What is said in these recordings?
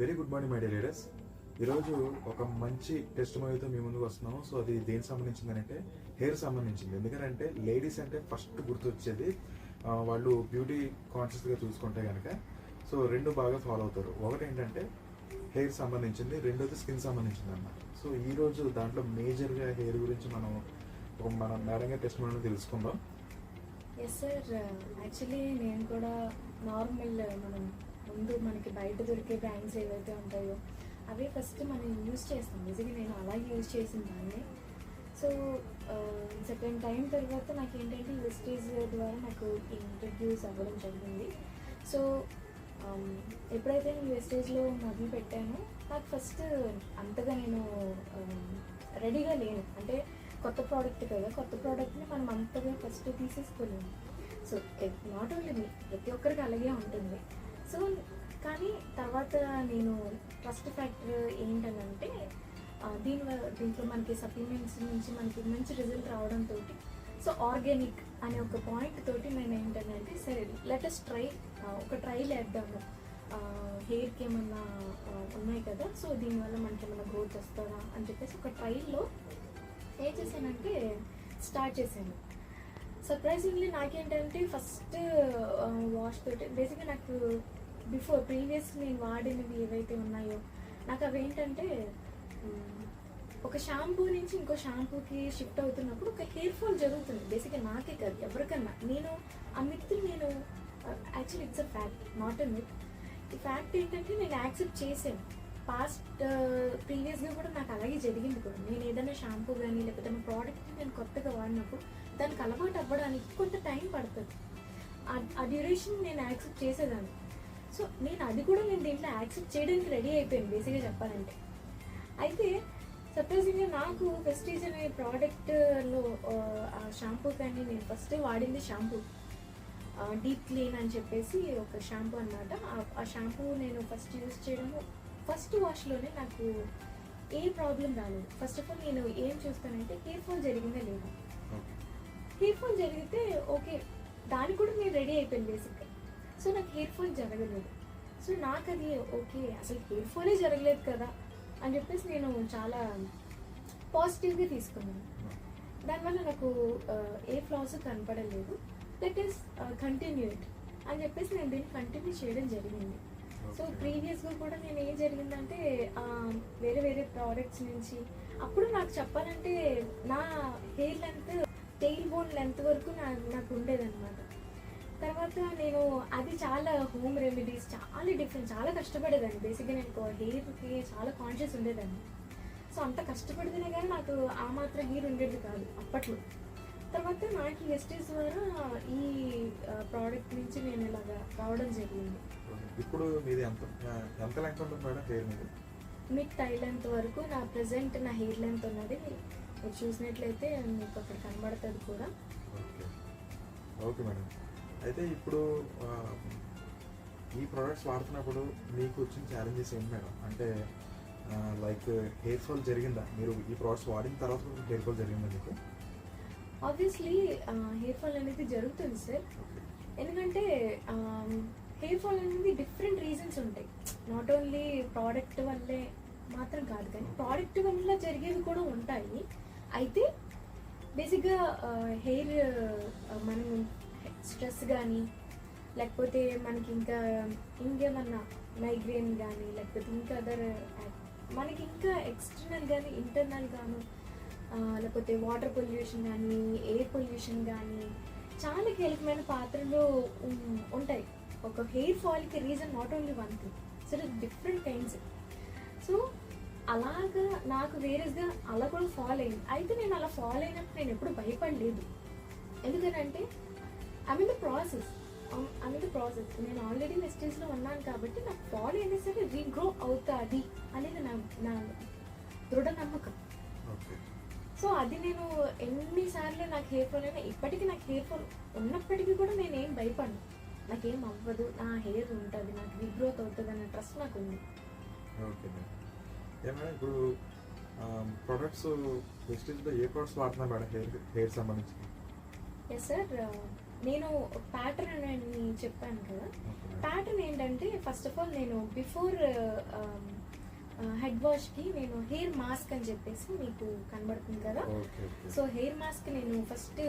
Very good morning my dear leaders. ఈరోజు ఒక మంచి టెస్ట్ మూవీతో మీ ముందుకు వస్తున్నాము. సో అది దేనికి సంబంధించింది అంటే హెయిర్ సంబంధించింది. ఎందుకంటే లేడీస్ అంటే ఫస్ట్ గుర్తొచ్చేది వాళ్ళు బ్యూటీ కాన్షియస్గా చూసుకుంటే కనుక సో రెండు బాగా ఫాలో అవుతారు. ఒకటి ఏంటంటే హెయిర్ సంబంధించింది, రెండోది స్కిన్ సంబంధించింది అన్నమాట. సో ఈరోజు దాంట్లో మేజర్గా హెయిర్ గురించి మన మేడంగా టెస్ట్ మూవీలో తెలుసుకుందాం. ఎస్ సార్, యాక్చువల్లీ నేను కూడా నార్మల్ మనం ముందు మనకి బయట దొరికే బ్రాండ్స్ ఏవైతే ఉంటాయో అవి ఫస్ట్ మనం యూజ్ చేస్తాం. నిజంగా నేను అలాగే యూజ్ చేసిన దాన్ని. సో సెకండ్ టైం తర్వాత నాకు ఏంటంటే వెస్టేజ్ ద్వారా నాకు ఇంట్రడ్యూస్ అవ్వడం జరిగింది. సో ఎప్పుడైతే నేను వెస్టేజ్లో మొదలు పెట్టానో నాకు ఫస్ట్ అంతగా నేను రెడీగా లేను. అంటే కొత్త ప్రోడక్ట్ కదా, కొత్త ప్రోడక్ట్ని మనం అంతగా ఫస్ట్ తీసేసుకోలేము. సో నాట్ ఓన్లీ మీ, ప్రతి ఒక్కరికి అలాగే ఉంటుంది. సో కానీ తర్వాత నేను ఫస్ట్ ఫ్యాక్టర్ ఏంటనంటే దీంట్లో మనకి సప్లిమెంట్స్ నుంచి మనకి మంచి రిజల్ట్ రావడంతో సో ఆర్గానిక్ అనే ఒక పాయింట్ తోటి నేను ఏంటంటే సరే లెటెస్ట్ ఒక ట్రైల్ వేద్దాము. హెయిర్కి ఏమన్నా ఉన్నాయి కదా, సో దీనివల్ల మనకి ఏమన్నా గ్రోత్ వస్తుందా అని చెప్పేసి ఒక ట్రైల్లో ఏం చేశానంటే స్టార్ట్ చేశాను. సర్ప్రైజింగ్లీ నాకేంటంటే ఫస్ట్ వాష్ తోటి బేసిక్గా నాకు ప్రీవియస్ నేను వాడినవి ఏవైతే ఉన్నాయో నాకు అవి ఏంటంటే ఒక షాంపూ నుంచి ఇంకో షాంపూకి షిఫ్ట్ అవుతున్నప్పుడు ఒక హెయిర్ ఫాల్ జరుగుతుంది. బేసిక్గా నాకే కాదు ఎవరికన్నా. నేను ఆ మిత్ నేను actually it's a fact, not a myth. ఈ ఫ్యాక్ట్ ఏంటంటే నేను యాక్సెప్ట్ చేశాను. ప్రీవియస్గా కూడా నాకు అలాగే జరిగింది కూడా. నేను ఏదైనా షాంపూ కానీ లేకపోతే నా ప్రోడక్ట్ని నేను కొత్తగా వాడినప్పుడు దానికి అలవాటు అవ్వడానికి కొంత టైం పడుతుంది. ఆ డ్యూరేషన్ నేను యాక్సెప్ట్ చేసేదాన్ని. సో నేను దీంట్లో యాక్సెప్ట్ చేయడానికి రెడీ అయిపోయాను బేసిక్గా చెప్పాలంటే. అయితే సర్ప్రైజింగ్గా నాకు వెస్టీజ్ అనే ప్రోడక్ట్లో ఆ షాంపూ కానీ నేను ఫస్ట్ వాడింది షాంపూ డీప్ క్లీన్ అని చెప్పేసి ఒక షాంపూ అనమాట. ఆ షాంపూ నేను ఫస్ట్ యూజ్ చేయడము ఫస్ట్ వాష్లోనే నాకు ఏ ప్రాబ్లం రాలేదు. ఫస్ట్ ఆఫ్ ఆల్ నేను ఏం చూస్తానంటే హెయిర్ ఫాల్ జరిగిందా లేదా. హెయిర్ ఫాల్ జరిగితే ఓకే, దానికి కూడా నేను రెడీ అయిపోయాను బేసిక్గా. సో నాకు హెయిర్ ఫాల్ జరగలేదు. సో నాకు అది ఓకే, అసలు హెయిర్ ఫాలే జరగలేదు కదా అని చెప్పేసి నేను చాలా పాజిటివ్గా తీసుకున్నాను. దానివల్ల నాకు ఏ ఫ్లాస్ కనపడలేదు. దట్ ఈస్ కంటిన్యూడ్ అని చెప్పేసి నేను దీన్ని కంటిన్యూ చేయడం జరిగింది. సో ప్రీవియస్గా కూడా నేను ఏం జరిగిందంటే వేరే వేరే ప్రోడక్ట్స్ నుంచి అప్పుడు నాకు చెప్పాలంటే నా hair length tail bone length వరకు నాకు ఉండేదన్నమాట. తర్వాత నేను అది చాలా హోమ్ రెమెడీస్ చాలా డిఫరెంట్, చాలా కష్టపడేదాన్ని. బేసిక్గా నేను హెయిర్కి చాలా కాన్షియస్ ఉండేదాన్ని. సో అంత కష్టపడితేనే కానీ నాకు ఆ మాత్రం హెయిర్ ఉండేది కాదు అప్పట్లో. తర్వాత నాకు వెస్టేజ్ ద్వారా ఈ ప్రోడక్ట్ నుంచి నేను ఇలాగా రావడం జరిగింది. ఇప్పుడు మీది ఎంత లెంత్ ఉంటుంది మేడం హెయిర్ మీద? మిడ్ థై లెంత్ వరకు నా ప్రెజెంట్ నా హెయిర్ లెంత్ ఉన్నది మీరు చూసినట్లయితే మీకు అక్కడ కనబడుతుంది కూడా. Okay madam. అయితే ఇప్పుడు ఈ ప్రోడక్ట్స్ వాడుతున్నప్పుడు మీకు వచ్చిన ఛాలెంజెస్ ఏంటి మేడం? అంటే లైక్ హెయిర్ ఫాల్ జరిగిందా? మీరు ఈ ప్రోడక్ట్స్ వాడిన తర్వాత హెయిర్ ఫాల్ జరిగిందా మీకు? ఆబ్వియస్లీ హెయిర్ ఫాల్ అనేది జరుగుతుంది సార్. ఎందుకంటే హెయిర్ ఫాల్ అనేది డిఫరెంట్ రీజన్స్ ఉంటాయి. నాట్ ఓన్లీ ప్రోడక్ట్ వల్లే మాత్రం కాదు, కానీ ప్రోడక్ట్ వల్ల జరిగేవి కూడా ఉంటాయి. అయితే బేసిక్గా హెయిర్ మనం స్ట్రెస్ కానీ లేకపోతే మనకి ఇంకేమన్నా మైగ్రేన్ కానీ లేకపోతే ఇంకా మనకి ఇంకా ఎక్స్టర్నల్ కానీ ఇంటర్నల్ గాను లేకపోతే వాటర్ పొల్యూషన్ కానీ ఎయిర్ పొల్యూషన్ కానీ చాలా కీలకమైన పాత్రలు ఉంటాయి. ఒక హెయిర్ ఫాల్కి reason not only one thing, so different kinds. So అలాగా నాకు వేరేగా అలా కూడా ఫాల్ అయింది. అయితే నేను అలా ఫాల్ అయినప్పుడు నేను ఎప్పుడు భయపడలేదు. ఎందుకనంటే ఐ మీన్ ద ప్రాసెస్. నేను ఆల్రెడీ వెస్టేజ్లో ఉన్నాను కాబట్టి నాకు ఫాల్ అయినా సరే రీగ్రో అవుతుంది అనేది నా దృఢ నమ్మకం. సో అది నేను ఎన్నిసార్లు నాకు హెయిర్ ఫాల్ అయినా ఇప్పటికీ నాకు హెయిర్ ఫాల్ ఉన్నప్పటికీ కూడా నేనేం భయపడను. నాకేం అవ్వదు, నా హెయిర్ ఉంటుంది, నాకు రీగ్రోత్ అవుతుంది అన్న ట్రస్ట్ నాకు ఉంది. Okay madam. ఏమైనా ఇప్పుడు ప్రొడక్ట్స్ వెస్టేజ్లో ఏ ప్రొడక్ట్స్ వాడుతున్నారు మేడం హెయిర్ సంబంధించి? ఎస్ సార్, నేను ప్యాటర్న్ అని చెప్పాను కదా, ప్యాటర్న్ ఏంటంటే ఫస్ట్ ఆఫ్ ఆల్ నేను బిఫోర్ హెడ్ వాష్కి నేను హెయిర్ మాస్క్ అని చెప్పేసి మీకు కనబడుతుంది కదా. సో హెయిర్ మాస్క్ నేను ఫస్ట్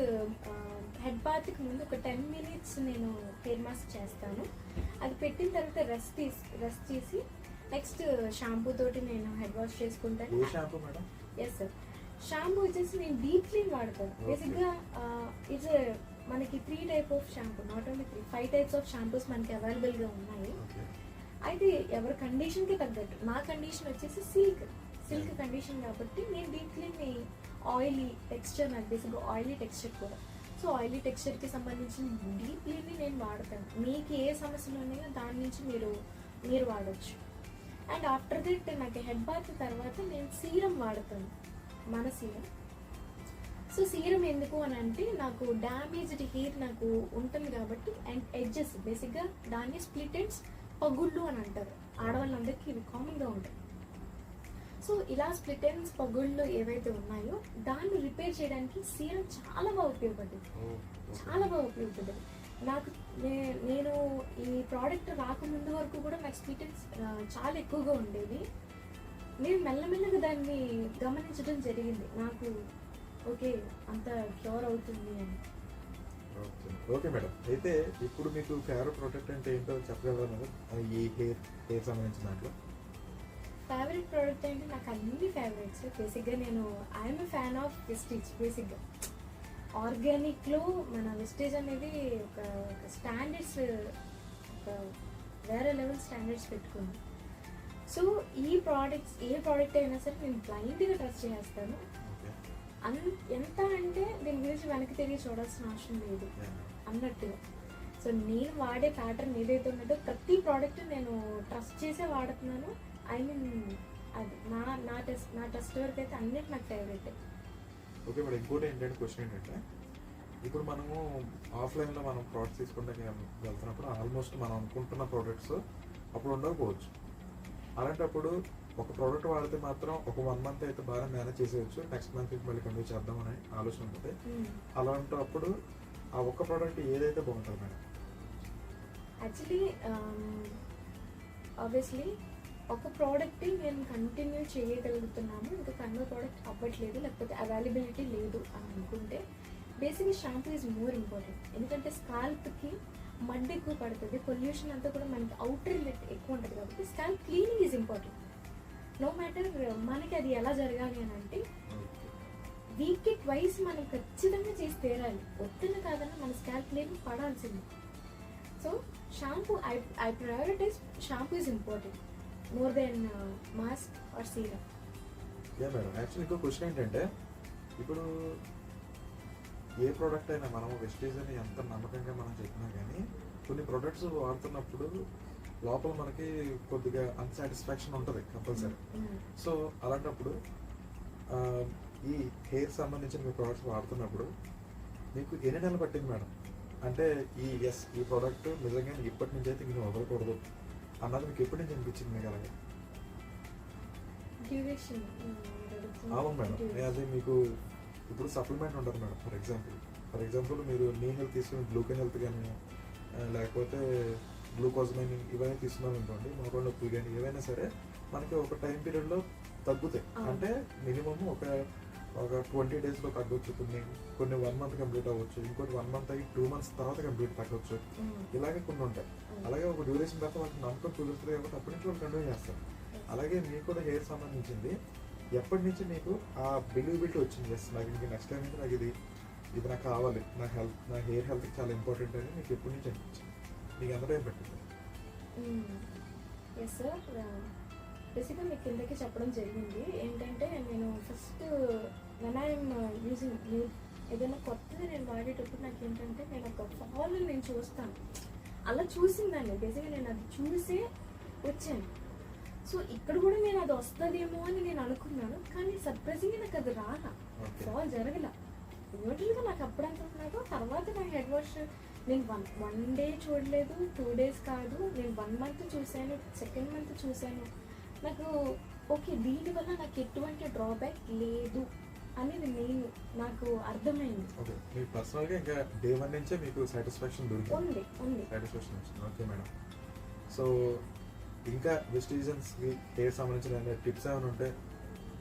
హెడ్ బాత్కి ముందు ఒక 10 minutes నేను హెయిర్ మాస్క్ చేస్తాను. అది పెట్టిన తర్వాత రెస్ట్ తీసి నెక్స్ట్ షాంపూ తోటి నేను హెడ్ వాష్ చేసుకుంటాను. Yes sir. షాంపూ వచ్చేసి నేను డీప్ క్లీన్ వాడతాను. బేసిక్గా ఇట్స్ మనకి 3 types of shampoo, not only 3, 5 types of shampoos మనకి అవైలబుల్గా ఉన్నాయి. అయితే ఎవరి కండిషన్కి తగ్గట్టు, నా కండిషన్ వచ్చేసి సిల్క్ కండిషన్ కాబట్టి నేను డీప్ క్లీన్ ఆయిలీ టెక్స్చర్, నాకు బేసిక్గా ఆయిలీ టెక్స్చర్ కూడా. సో ఆయిలీ టెక్స్చర్కి సంబంధించిన డీప్ క్లీన్ని నేను వాడతాను. మీకు ఏ సమస్యలు ఉన్నాయో దాని నుంచి మీరు వాడచ్చు. అండ్ ఆఫ్టర్ దట్ నాకు హెడ్ బాత్ తర్వాత నేను సీరం వాడతాను, మన సీరం. సో సీరం ఎందుకు అని అంటే నాకు డ్యామేజ్డ్ హెయిర్ నాకు ఉంటుంది కాబట్టి, అండ్ ఎడ్జెస్ బేసిక్గా దాన్ని స్ప్లిట్ ఎండ్స్, పగుళ్ళు అని అంటారు ఆడవాళ్ళందరికీ, ఇవి కామన్గా ఉంటాయి. సో ఇలా స్ప్లిట్ ఎండ్స్, పగుళ్ళు ఏవైతే ఉన్నాయో దాన్ని రిపేర్ చేయడానికి సీరం చాలా బాగా ఉపయోగపడింది, చాలా బాగా ఉపయోగపడింది నాకు. నేను ఈ ప్రోడక్ట్ రాకముందు వరకు కూడా నాకు స్ప్లిట్ ఎండ్స్ చాలా ఎక్కువగా ఉండేవి. నేను మెల్లమెల్లగా దాన్ని గమనించడం జరిగింది, నాకు ఓకే అంత క్యూర్ అవుతుంది అని. ఓకే మేడం, అయితే ఇప్పుడు మీకు ఫేవరెట్ ప్రోడక్ట్ అంటే ఏంటో చెప్పగలరా మేడం? ఈ హెయిర్ సంబంధించిన దాంట్లో ఫేవరెట్ ప్రోడక్ట్ అంటే నాకు అన్ని ఫేవరెట్స్. బేసిక్గా నేను ఐఎమ్ ఫ్యాన్ ఆఫ్ వెస్టీజ్. బేసిక్గా ఆర్గానిక్లో మన వెస్టేజ్ అనేది ఒక స్టాండర్డ్స్, ఒక వేరే లెవెల్ స్టాండర్డ్స్ పెట్టుకుంది. సో ఈ ప్రోడక్ట్స్, ఏ ప్రోడక్ట్ అయినా సరే నేను బ్లైండ్గా ట్రస్ట్ చేస్తాను. ఎంత అంటే దీని గురించి వెనక్కి తిరిగి చూడాల్సిన అవసరం లేదు అన్నట్టుగా. సో నేను వాడే ప్యాటర్న్ ఏదైతే ఉన్నదో ప్రతి ప్రోడక్ట్ నేను ట్రస్ట్ చేసే వాడుతున్నాను. ఐ మీన్ అది నా ట్రస్ట్ వరకు అయితే అన్నిటి నాకు ఫేవరెట్. ఓకే మేడం, ఇంకోటి ఏంటంటే క్వశ్చన్ ఏంటంటే, ఇప్పుడు మనము ఆఫ్లైన్లో మనం ప్రోడక్ట్స్ తీసుకుంటానికి వెళ్తున్నప్పుడు ఆల్మోస్ట్ మనం అనుకుంటున్న ప్రోడక్ట్స్ అప్పుడు ఉండకపోవచ్చు. అలాంటప్పుడు ఒక ప్రోడక్ట్ వాడితే మాత్రం ఒక 1 month అయితే బాగా మేనేజ్ చేసేయచ్చు, నెక్స్ట్ మంత్ మళ్ళీ కంటిన్యూ చేద్దామని ఆలోచన ఉంటుంది. అలాంటప్పుడు ఆ ఒక్క ప్రోడక్ట్ ఏదైతే బాగుంటుంది మేడం? యాక్చువల్లీ ఆబ్వియస్లీ ఒక ప్రోడక్ట్ నేను కంటిన్యూ చేయగలుగుతున్నాను, ఇంకా కన్వర్ ప్రోడక్ట్ అవ్వట్లేదు, లేకపోతే అవైలబిలిటీ లేదు అని అనుకుంటే బేసిక్గా షాంపూ ఈజ్ మోర్ ఇంపార్టెంట్. ఎందుకంటే స్కాల్ప్కి మడ్ ఎక్కువ పడుతుంది, పొల్యూషన్ అంతా కూడా మనకి అవుటర్ లెట్ ఎక్కువ ఉంటుంది కాబట్టి scalp cleaning is important. No matter మనకి అది ఎలా జరగాలి అని అంటే వీక్కి ట్వైస్ మనం ఖచ్చితంగా చేసి తీరాలి, వద్దని కాదన్నా మన స్కాల్ప్ క్లీనింగ్ పడాల్సింది. So shampoo I prioritize shampoo is important more than mask or serum. Yeah madam, actually ఇంకో క్వశ్చన్ ఏంటంటే, ఇప్పుడు ఏ ప్రోడక్ట్ అయినా మనం వెస్టేజ్ అని ఎంత నమ్మకంగా మనం చెప్పినా కానీ కొన్ని ప్రోడక్ట్స్ వాడుతున్నప్పుడు లోపల మనకి కొద్దిగా అన్సాటిస్ఫాక్షన్ ఉంటుంది కంపల్సరీ. సో అలాంటప్పుడు ఈ హెయిర్ సంబంధించిన మీ ప్రోడక్ట్స్ వాడుతున్నప్పుడు మీకు ఎన్ని నెలలు పట్టింది మేడం? అంటే ఈ ప్రోడక్ట్ నిజంగా ఇప్పటి నుంచి అయితే మీరు వదలకూడదు అన్నది మీకు ఎప్పటి నుంచి అనిపించింది మీకు? అలాగే అవును మేడం, అది మీకు ఇప్పుడు సప్లిమెంట్ ఉంటుంది మేడం. ఫర్ ఎగ్జాంపుల్ మీరు నీ హెల్త్ తీసుకుని గ్లూకెన్ హెల్త్ కానీ లేకపోతే గ్లూకోజమైన్ ఇవన్నీ తీసుకున్నాం అనుకోండి, మోకాళ్ళ నొప్పులు కానీ ఏవైనా సరే మనకి ఒక టైం పీరియడ్లో తగ్గుతాయి. అంటే మినిమమ్ ఒక 20 daysలో తగ్గొచ్చు, కొన్ని 1 month కంప్లీట్ అవ్వచ్చు, ఇంకోటి 1 month అయ్యి 2 months తర్వాత కంప్లీట్ తగ్గొచ్చు, ఇలాగే కొన్ని ఉంటాయి. అలాగే ఒక డ్యూరేషన్ తర్వాత మనకి నమ్మకం కుదురుతుంది కాబట్టి అప్పటి నుంచి వాళ్ళు కంటిన్యూ చేస్తారు. అలాగే మీకు కూడా హెయిర్ సంబంధించింది ఎప్పటి నుంచి మీకు ఆ బిలీవబిలిటీ వచ్చింది, ఎస్ నాకు ఇంక నెక్స్ట్ టైం అయితే నాకు ఇది నాకు కావాలి, నా హెయిర్ హెల్త్ చాలా ఇంపార్టెంట్ అని మీకు ఎప్పటి నుంచి అనిపించింది? మీకు ఎంత టైం పట్టింది? ఎస్ సార్, బేసిక్గా మీకు కిందకి చెప్పడం జరిగింది. ఏంటంటే నేను ఫస్ట్ వెన్ ఐఎమ్ యూజింగ్ ఏదైనా కొత్తది నేను వాడేటప్పుడు నాకు ఏంటంటే నేను ఒక ఫాల్ నేను చూస్తాను, అలా చూసిందాన్ని బేసిక్గా నేను అది చూసే వచ్చాను. సో ఇక్కడ కూడా నేను అది వస్తుందేమో అని నేను అనుకున్నాను, కానీ సర్ప్రైజింగ్గా నాకు అది రాలా, ఫాల్ జరగల. న్యూట్రల్గా నాకు అప్పుడంతా నాకు తర్వాత నా హెడ్ వాష్ నేను వన్ డే చూడలేదు, 2 days కాదు, నేను 1 month చూశాను, 2nd month చూశాను. నాకు ఓకే దీనివల్ల నాకు ఎటువంటి డ్రాబ్యాక్ లేదు అనేది నాకు అర్థమైంది. ఓకే, మీ పర్సనల్గా ఇంకా డే 1 నుంచే మీకు సాటిస్ఫాక్షన్ దొరికింది. ఉంది. సాటిస్ఫాక్షన్ వచ్చింది. Okay madam. సో ఇంకా వెస్టిజన్స్కి హెయిర్ సంబంధించిన టిప్స్ ఏమైనా ఉంటే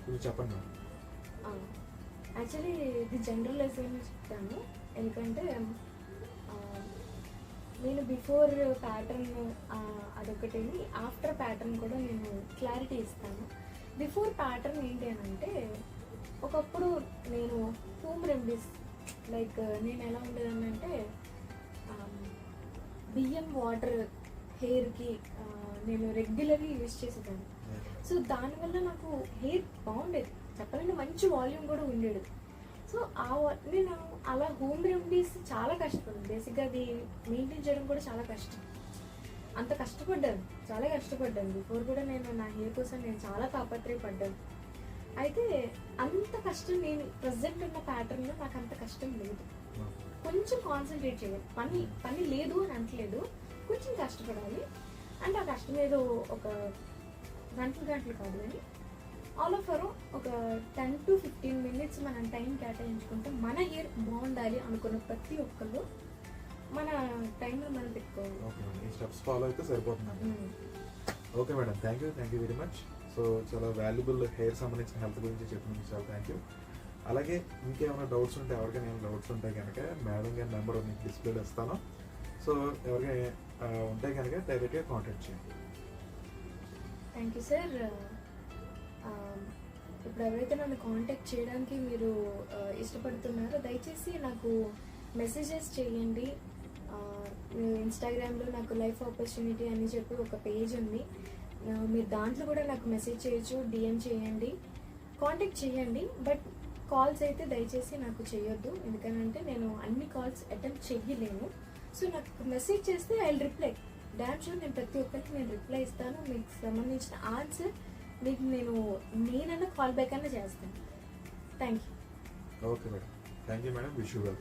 కొంచెం చెప్పండి మేడం. యాక్చువల్లీ ఇది జనరలైజ్ అని చెప్తాను. ఎందుకంటే నేను బిఫోర్ ప్యాటర్న్ అదొకటి, ఆఫ్టర్ ప్యాటర్న్ కూడా నేను క్లారిటీ ఇస్తాను. బిఫోర్ ప్యాటర్న్ ఏంటి అని అంటే, ఒకప్పుడు నేను హోమ్ రెమెడీస్ లైక్ నేను ఎలా ఉండేదాన్ని అంటే బియ్యం వాటర్ హెయిర్కి నేను రెగ్యులర్గా యూజ్ చేసేదాన్ని. సో దానివల్ల నాకు హెయిర్ బాగుండేది, చెప్పాలంటే మంచి వాల్యూమ్ కూడా ఉండేది. సో నేను అలా హోమ్ రెమెడీస్ చాలా కష్టపడ్డాను. బేసిక్గా అది మెయింటైన్ చేయడం కూడా చాలా కష్టం. అంత కష్టపడ్డాను, చాలా కష్టపడ్డాను. బిఫోర్ కూడా నేను నా హెయిర్ కోసం నేను చాలా తాపత్రయపడ్డాను. అయితే అంత కష్టం నేను ప్రజెంట్ ఉన్న ప్యాటర్న్లో నాకు అంత కష్టం లేదు. కొంచెం కాన్సన్ట్రేట్ చేయాలి, పని లేదు అని అనట్లేదు, కొంచెం కష్టపడాలి. అంటే ఆ కష్టం ఏదో ఒక గంటలు కాదు, కానీ ఆల్ ఆఫ్ ఒక 10 to 15 minutes మనం టైం కేటాయించుకుంటే మన హెయిర్ బాగుండాలి అనుకున్న ప్రతి ఒక్కళ్ళు మన టైంలో మనం పెట్టుకోవాలి. ఓకే మేడం, ఈ స్టెప్స్ ఫాలో అయితే సరిపోతుంది. Okay madam, thank you very much. So చాలా వాల్యుబుల్ హెయిర్ సంబంధించిన హెల్త్ గురించి చెప్పినందుకు చాలా థ్యాంక్ యూ. అలాగే ఇంకేమైనా డౌట్స్ ఉంటే, ఎవరికైనా ఏమైనా డౌట్స్ ఉంటే కనుక మేడం గారి నెంబర్ మీకు డిస్ప్లేలో ఇస్తాను. సో ఎవరికైనా ఉంటే కనుక డైరెక్ట్గా కాంటాక్ట్ చేయండి. Thank you sir. ఇప్పుడు ఎవరైతే నన్ను కాంటాక్ట్ చేయడానికి మీరు ఇష్టపడుతున్నారో దయచేసి నాకు మెసేజెస్ చేయండి. ఇన్స్టాగ్రామ్లో నాకు లైఫ్ ఆపర్చునిటీ అని చెప్పి ఒక పేజ్ ఉంది, మీరు దాంట్లో కూడా నాకు మెసేజ్ చేయొచ్చు, డిఎం చేయండి, కాంటాక్ట్ చేయండి. బట్ కాల్స్ అయితే దయచేసి నాకు చేయొద్దు, ఎందుకనంటే నేను అన్ని కాల్స్ అటెంప్ట్ చేయలేను. సో నాకు మెసేజ్ చేస్తే I will reply. Damn sure నేను ప్రతి ఒక్కరికి నేను రిప్లై ఇస్తాను. మీకు సంబంధించిన ఆన్సర్ మీకు నేనన్నా కాల్ బ్యాక్ అన్నా చేస్తాను. Thank you. Okay madam, thank you madam. Wish you well.